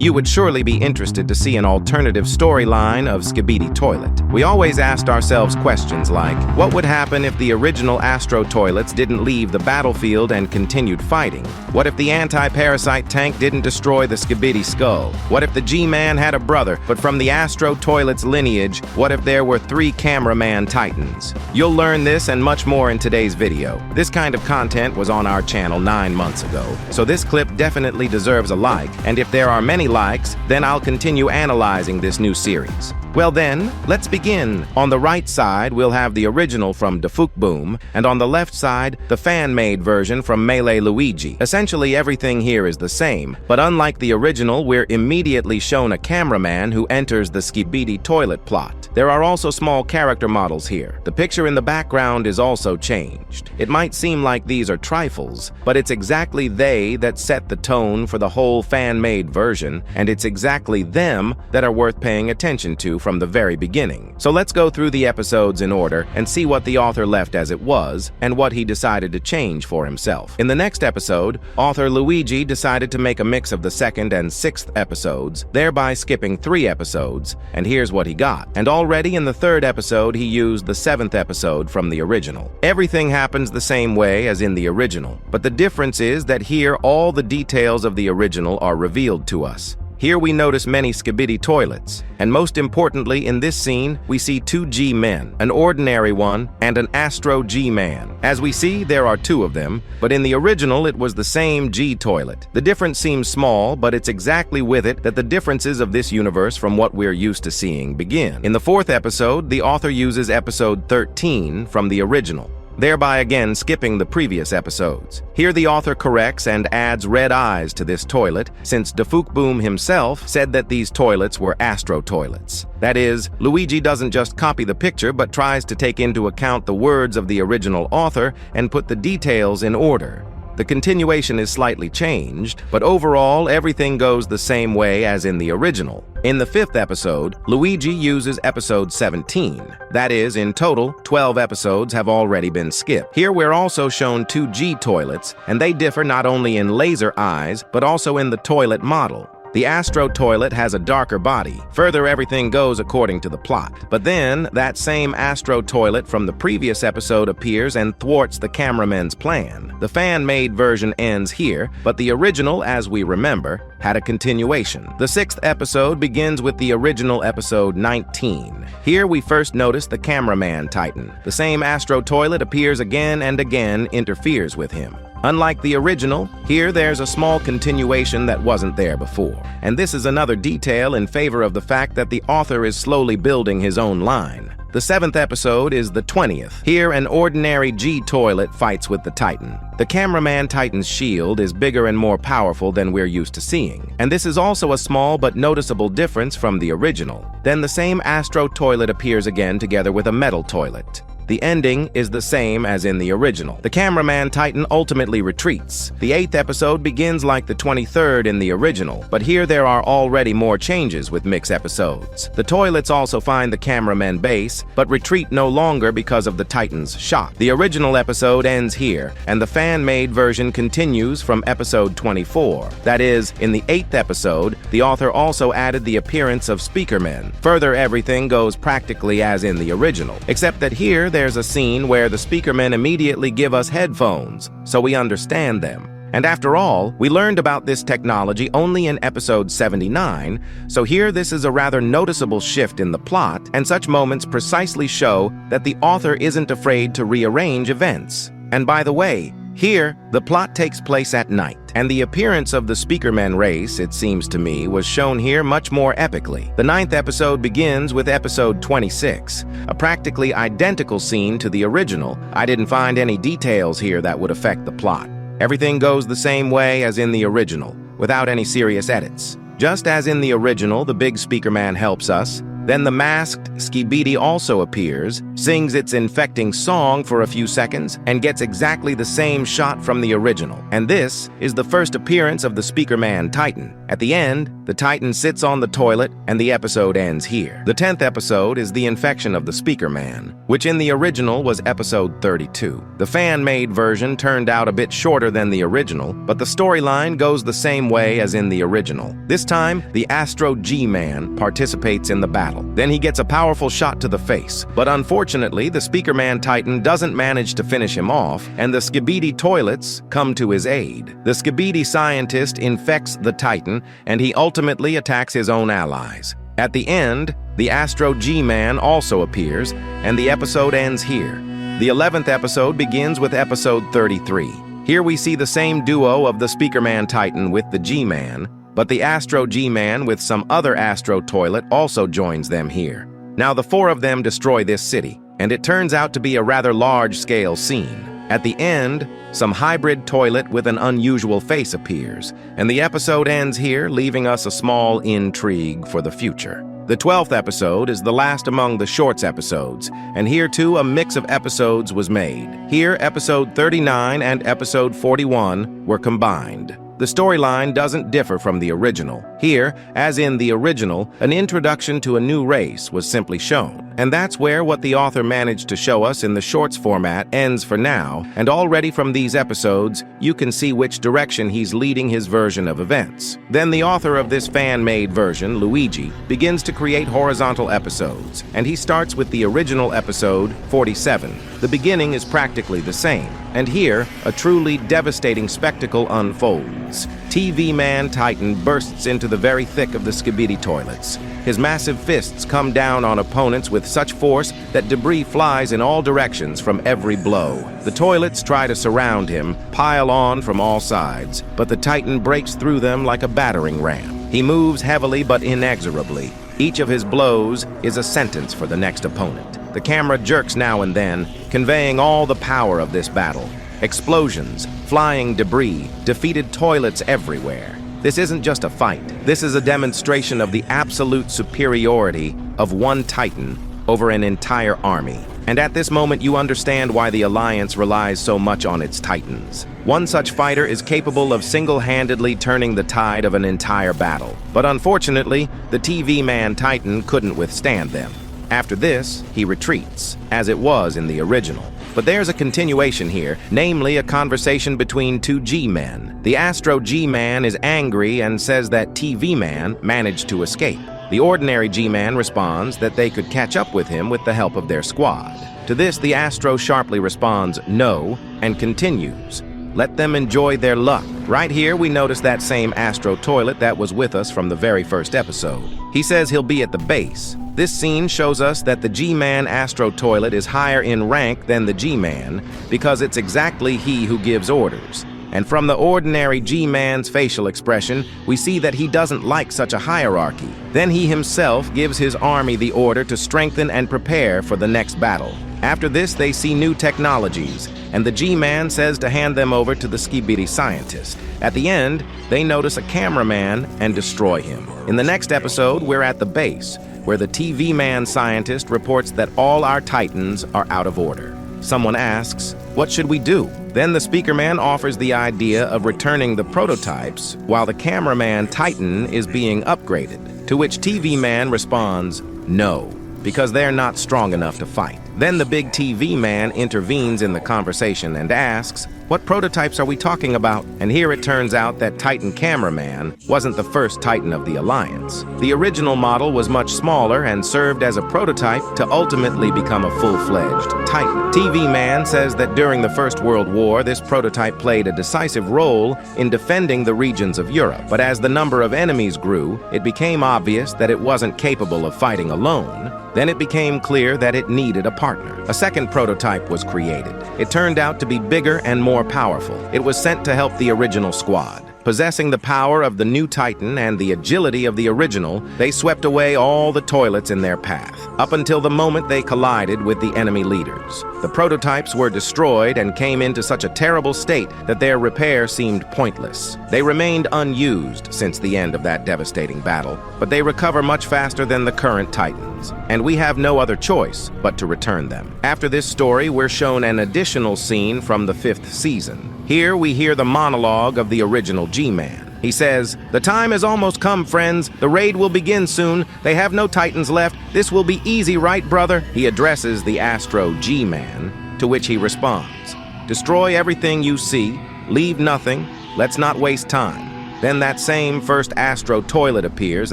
You would surely be interested to see an alternative storyline of Skibidi Toilet. We always asked ourselves questions like, what would happen if the original Astro Toilets didn't leave the battlefield and continued fighting? What if the anti-parasite tank didn't destroy the Skibidi skull? What if the G-Man had a brother, but from the Astro Toilet's lineage, what if there were 3 Cameraman Titans? You'll learn this and much more in today's video. This kind of content was on our channel 9 months ago, so this clip definitely deserves a like, and if there are many likes, then I'll continue analyzing this new series. Well then, let's begin. On the right side, we'll have the original from Supcaman, and on the left side, the fan-made version from Melee Luigi. Essentially, everything here is the same, but unlike the original, we're immediately shown a cameraman who enters the Skibidi Toilet plot. There are also small character models here. The picture in the background is also changed. It might seem like these are trifles, but it's exactly they that set the tone for the whole fan-made version, and it's exactly them that are worth paying attention to from the very beginning. So let's go through the episodes in order and see what the author left as it was and what he decided to change for himself. In the next episode, author Luigi decided to make a mix of the 2nd and 6th episodes, thereby skipping 3 episodes, and here's what he got. And already in the 3rd episode, he used the 7th episode from the original. Everything happens the same way as in the original, but the difference is that here all the details of the original are revealed to us. Here we notice many Skibidi toilets, and most importantly in this scene, we see 2 G-men, an ordinary one and an Astro G-man. As we see, there are 2 of them, but in the original it was the same G-toilet. The difference seems small, but it's exactly with it that the differences of this universe from what we're used to seeing begin. In the 4th episode, the author uses episode 13 from the original, thereby again skipping the previous episodes. Here the author corrects and adds red eyes to this toilet, since Supcaman himself said that these toilets were Astro toilets. That is, Luigi doesn't just copy the picture but tries to take into account the words of the original author and put the details in order. The continuation is slightly changed, but overall everything goes the same way as in the original. In the 5th episode, Luigi uses episode 17. That is, in total, 12 episodes have already been skipped. Here we're also shown 2 G toilets, and they differ not only in laser eyes, but also in the toilet model. The Astro Toilet has a darker body. Further, everything goes according to the plot. But then, that same Astro Toilet from the previous episode appears and thwarts the cameraman's plan. The fan-made version ends here, but the original, as we remember, had a continuation. The 6th episode begins with the original episode 19. Here we first notice the Cameraman Titan. The same Astro Toilet appears again and again, interferes with him. Unlike the original, here there's a small continuation that wasn't there before. And this is another detail in favor of the fact that the author is slowly building his own line. The 7th episode is the 20th. Here, an ordinary G-toilet fights with the Titan. The Cameraman Titan's shield is bigger and more powerful than we're used to seeing. And this is also a small but noticeable difference from the original. Then the same Astro Toilet appears again together with a metal toilet. The ending is the same as in the original. The Cameraman Titan ultimately retreats. The 8th episode begins like the 23rd in the original, but here there are already more changes with mix episodes. The toilets also find the cameraman base, but retreat no longer because of the Titan's shot. The original episode ends here, and the fan-made version continues from episode 24. That is, in the 8th episode, the author also added the appearance of Speakermen. Further, everything goes practically as in the original, except that here there's a scene where the Speakermen immediately give us headphones, so we understand them. And after all, we learned about this technology only in episode 79, so here this is a rather noticeable shift in the plot, and such moments precisely show that the author isn't afraid to rearrange events. And by the way, here, the plot takes place at night, and the appearance of the Speakerman race, it seems to me, was shown here much more epically. The 9th episode begins with episode 26, a practically identical scene to the original. I didn't find any details here that would affect the plot. Everything goes the same way as in the original, without any serious edits. Just as in the original, the big Speakerman helps us, Then the masked Skibidi also appears, sings its infecting song for a few seconds, and gets exactly the same shot from the original. And this is the first appearance of the Supcaman Titan. At the end, the Titan sits on the toilet, and the episode ends here. The 10th episode is the infection of the Supcaman, which in the original was episode 32. The fan-made version turned out a bit shorter than the original, but the storyline goes the same way as in the original. This time, the Astro G-Man participates in the battle. Then he gets a powerful shot to the face, but unfortunately, the Supcaman Titan doesn't manage to finish him off, and the Skibidi toilets come to his aid. The Skibidi scientist infects the Titan, and he ultimately attacks his own allies. At the end, the Astro G-Man also appears, and the episode ends here. The 11th episode begins with episode 33. Here we see the same duo of the Supcaman Titan with the G-Man, but the Astro G-Man with some other Astro toilet also joins them here. Now the four of them destroy this city, and it turns out to be a rather large-scale scene. At the end, some hybrid toilet with an unusual face appears, and the episode ends here, leaving us a small intrigue for the future. The 12th episode is the last among the shorts episodes, and here too a mix of episodes was made. Here, episode 39 and episode 41 were combined. The storyline doesn't differ from the original. Here, as in the original, an introduction to a new race was simply shown. And that's where what the author managed to show us in the shorts format ends for now, and already from these episodes, you can see which direction he's leading his version of events. Then the author of this fan-made version, Luigi, begins to create horizontal episodes, and he starts with the original episode 47. The beginning is practically the same, and here, a truly devastating spectacle unfolds. TV Man Titan bursts into the very thick of the Skibidi toilets. His massive fists come down on opponents with such force that debris flies in all directions from every blow. The toilets try to surround him, pile on from all sides, but the Titan breaks through them like a battering ram. He moves heavily but inexorably. Each of his blows is a sentence for the next opponent. The camera jerks now and then, conveying all the power of this battle. Explosions, flying debris, defeated toilets everywhere. This isn't just a fight. This is a demonstration of the absolute superiority of one Titan over an entire army. And at this moment, you understand why the Alliance relies so much on its Titans. One such fighter is capable of single-handedly turning the tide of an entire battle. But unfortunately, the TV Man Titan couldn't withstand them. After this, he retreats, as it was in the original. But there's a continuation here, namely a conversation between two G-men. The Astro G-Man is angry and says that TV Man managed to escape. The ordinary G-Man responds that they could catch up with him with the help of their squad. To this, the Astro sharply responds, "No," and continues, "Let them enjoy their luck." Right here, we notice that same Astro toilet that was with us from the very first episode. He says he'll be at the base. This scene shows us that the G-Man Astro toilet is higher in rank than the G-Man because it's exactly he who gives orders. And from the ordinary G-Man's facial expression, we see that he doesn't like such a hierarchy. Then he himself gives his army the order to strengthen and prepare for the next battle. After this, they see new technologies, and the G-Man says to hand them over to the Skibidi scientist. At the end, they notice a cameraman and destroy him. In the next episode, we're at the base, where the TV Man scientist reports that all our Titans are out of order. Someone asks, "What should we do?" Then the Supcaman offers the idea of returning the prototypes while the Cameraman Titan is being upgraded, to which TV Man responds, "No," because they're not strong enough to fight. Then the big TV Man intervenes in the conversation and asks, "What prototypes are we talking about?" And here it turns out that Titan Cameraman wasn't the first Titan of the Alliance. The original model was much smaller and served as a prototype to ultimately become a full-fledged Titan. TV Man says that during the First World War, this prototype played a decisive role in defending the regions of Europe. But as the number of enemies grew, it became obvious that it wasn't capable of fighting alone. Then it became clear that it needed a partner. A second prototype was created. It turned out to be bigger and more powerful. It was sent to help the original squad. Possessing the power of the new Titan and the agility of the original, they swept away all the toilets in their path, up until the moment they collided with the enemy leaders. The prototypes were destroyed and came into such a terrible state that their repair seemed pointless. They remained unused since the end of that devastating battle, but they recover much faster than the current Titan. Titans, and we have no other choice but to return them. After this story, we're shown an additional scene from the 5th season. Here we hear the monologue of the original G-Man. He says, "The time has almost come, friends. The raid will begin soon. They have no Titans left. This will be easy, right, brother?" He addresses the Astro G-Man, to which he responds, "Destroy everything you see. Leave nothing. Let's not waste time." Then that same first Astro toilet appears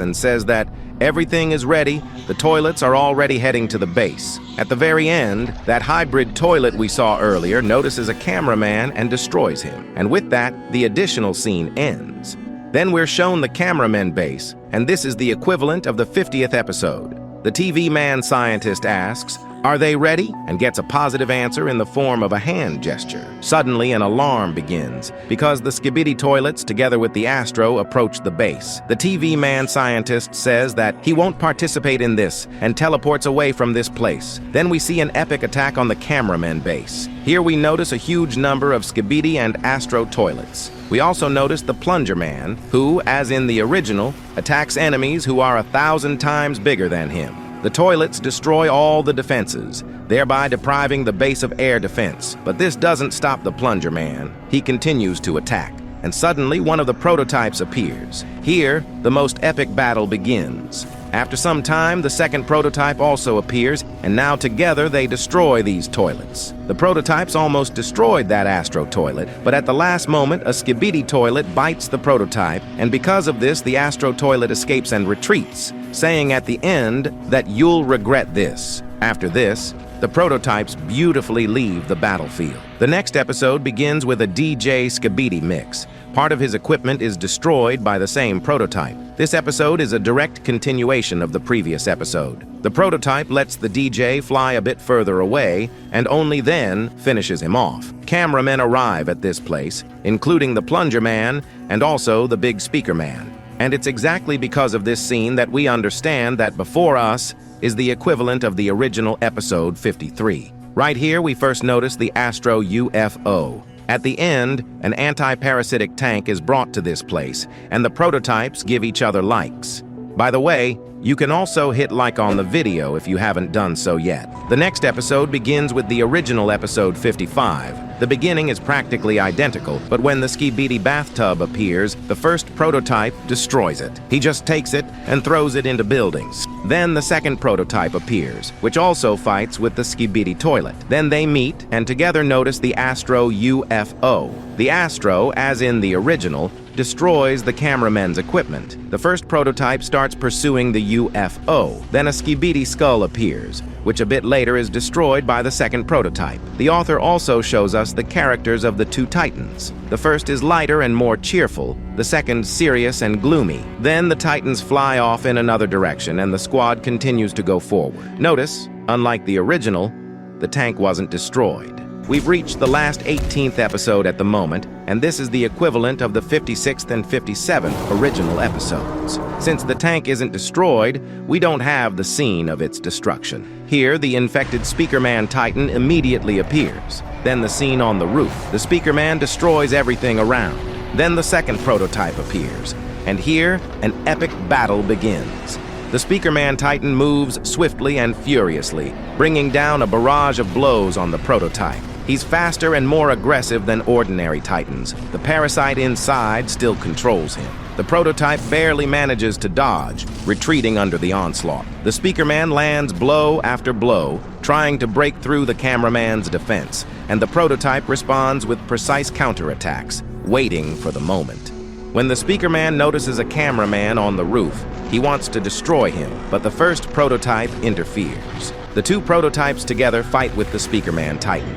and says that everything is ready. The toilets are already heading to the base. At the very end, that hybrid toilet we saw earlier notices a cameraman and destroys him. And with that, the additional scene ends. Then we're shown the cameraman base, and this is the equivalent of the 50th episode. The TV man scientist asks, "Are they ready?" and gets a positive answer in the form of a hand gesture. Suddenly, an alarm begins because the Skibidi toilets, together with the Astro, approach the base. The TV man scientist says that he won't participate in this and teleports away from this place. Then we see an epic attack on the cameraman base. Here we notice a huge number of Skibidi and Astro toilets. We also notice the Plunger Man, who, as in the original, attacks enemies who are 1,000 times bigger than him. The toilets destroy all the defenses, thereby depriving the base of air defense. But this doesn't stop the Plunger Man. He continues to attack, and suddenly one of the prototypes appears. Here, the most epic battle begins. After some time, the second prototype also appears, and now together they destroy these toilets. The prototypes almost destroyed that Astro toilet, but at the last moment, a Skibidi toilet bites the prototype, and because of this, the Astro toilet escapes and retreats, saying at the end that you'll regret this. After this, the prototypes beautifully leave the battlefield. The next episode begins with a DJ Skibidi mix. Part of his equipment is destroyed by the same prototype. This episode is a direct continuation of the previous episode. The prototype lets the DJ fly a bit further away and only then finishes him off. Cameramen arrive at this place, including the Plunger Man and also the Big Speaker Man. And it's exactly because of this scene that we understand that before us is the equivalent of the original episode 53. Right here, we first notice the Astro UFO. At the end, an anti-parasitic tank is brought to this place, and the prototypes give each other likes. By the way, you can also hit like on the video if you haven't done so yet. The next episode begins with the original episode 55. The beginning is practically identical, but when the Skibidi bathtub appears, the first prototype destroys it. He just takes it and throws it into buildings. Then the second prototype appears, which also fights with the Skibidi toilet. Then they meet and together notice the Astro UFO. The Astro, as in the original, destroys the cameraman's equipment. The first prototype starts pursuing the UFO. Then a Skibidi skull appears, which a bit later is destroyed by the second prototype. The author also shows us the characters of the two Titans. The first is lighter and more cheerful, the second serious and gloomy. Then the Titans fly off in another direction and the squad continues to go forward. Notice, unlike the original, the tank wasn't destroyed. We've reached the last 18th episode at the moment, and this is the equivalent of the 56th and 57th original episodes. Since the tank isn't destroyed, we don't have the scene of its destruction. Here, the infected Speakerman Titan immediately appears. Then the scene on the roof. The Speakerman destroys everything around. Then the second prototype appears. And here, an epic battle begins. The Speakerman Titan moves swiftly and furiously, bringing down a barrage of blows on the prototype. He's faster and more aggressive than ordinary Titans. The parasite inside still controls him. The prototype barely manages to dodge, retreating under the onslaught. The Speakerman lands blow after blow, trying to break through the cameraman's defense, and the prototype responds with precise counterattacks, waiting for the moment. When the Speakerman notices a cameraman on the roof, he wants to destroy him, but the first prototype interferes. The two prototypes together fight with the Speakerman Titan.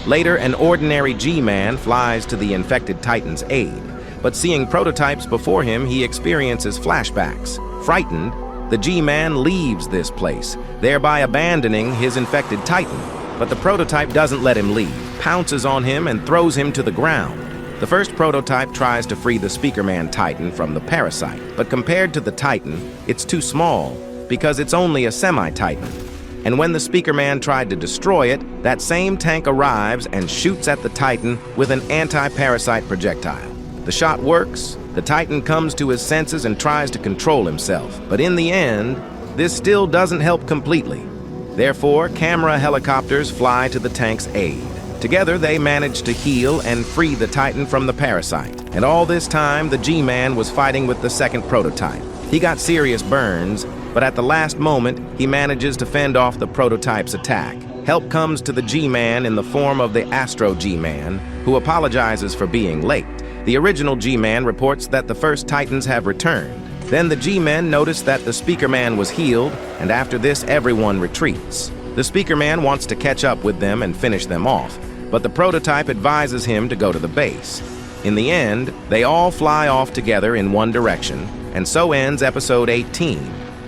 Later, an ordinary G-Man flies to the infected Titan's aid, but seeing prototypes before him, he experiences flashbacks. Frightened, the G-Man leaves this place, thereby abandoning his infected Titan. But the prototype doesn't let him leave, pounces on him and throws him to the ground. The first prototype tries to free the Speakerman Titan from the parasite, but compared to the Titan, it's too small because it's only a semi-Titan. And when the Speakerman tried to destroy it, that same tank arrives and shoots at the Titan with an anti-parasite projectile. The shot works, the Titan comes to his senses and tries to control himself, but in the end, this still doesn't help completely. Therefore, camera helicopters fly to the tank's aid. Together, they manage to heal and free the Titan from the parasite. And all this time, the G-Man was fighting with the second prototype. He got serious burns, but at the last moment, he manages to fend off the prototype's attack. Help comes to the G-Man in the form of the Astro G-Man, who apologizes for being late. The original G-Man reports that the first Titans have returned. Then the G-Men notice that the Speakerman was healed, and after this, everyone retreats. The Speakerman wants to catch up with them and finish them off, but the prototype advises him to go to the base. In the end, they all fly off together in one direction, and so ends episode 18,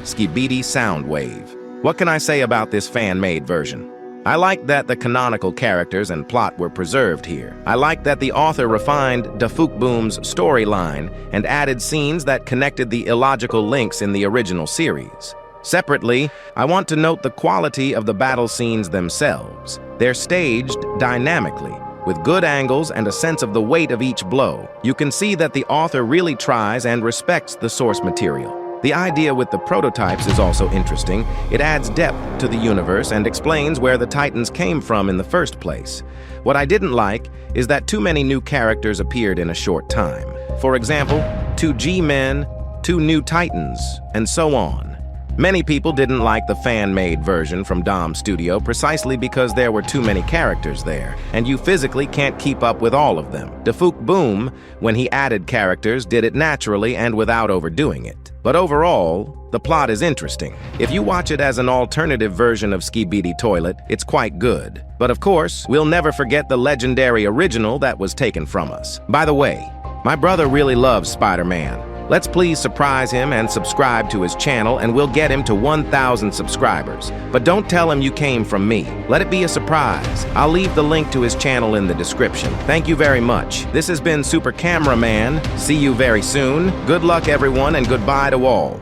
Skibidi Soundwave. What can I say about this fan-made version? I like that the canonical characters and plot were preserved here. I like that the author refined Boom's storyline and added scenes that connected the illogical links in the original series. Separately, I want to note the quality of the battle scenes themselves. They're staged dynamically, with good angles and a sense of the weight of each blow. You can see that the author really tries and respects the source material. The idea with the prototypes is also interesting. It adds depth to the universe and explains where the Titans came from in the first place. What I didn't like is that too many new characters appeared in a short time. For example, 2 G-Men, 2 new Titans, and so on. Many people didn't like the fan-made version from Dom Studio precisely because there were too many characters there, and you physically can't keep up with all of them. Boom, when he added characters, did it naturally and without overdoing it. But overall, the plot is interesting. If you watch it as an alternative version of Skibidi Toilet, it's quite good. But of course, we'll never forget the legendary original that was taken from us. By the way, my brother really loves Spider-Man. Let's please surprise him and subscribe to his channel, and we'll get him to 1,000 subscribers. But don't tell him you came from me. Let it be a surprise. I'll leave the link to his channel in the description. Thank you very much. This has been Super Cameraman. See you very soon. Good luck, everyone, and goodbye to all.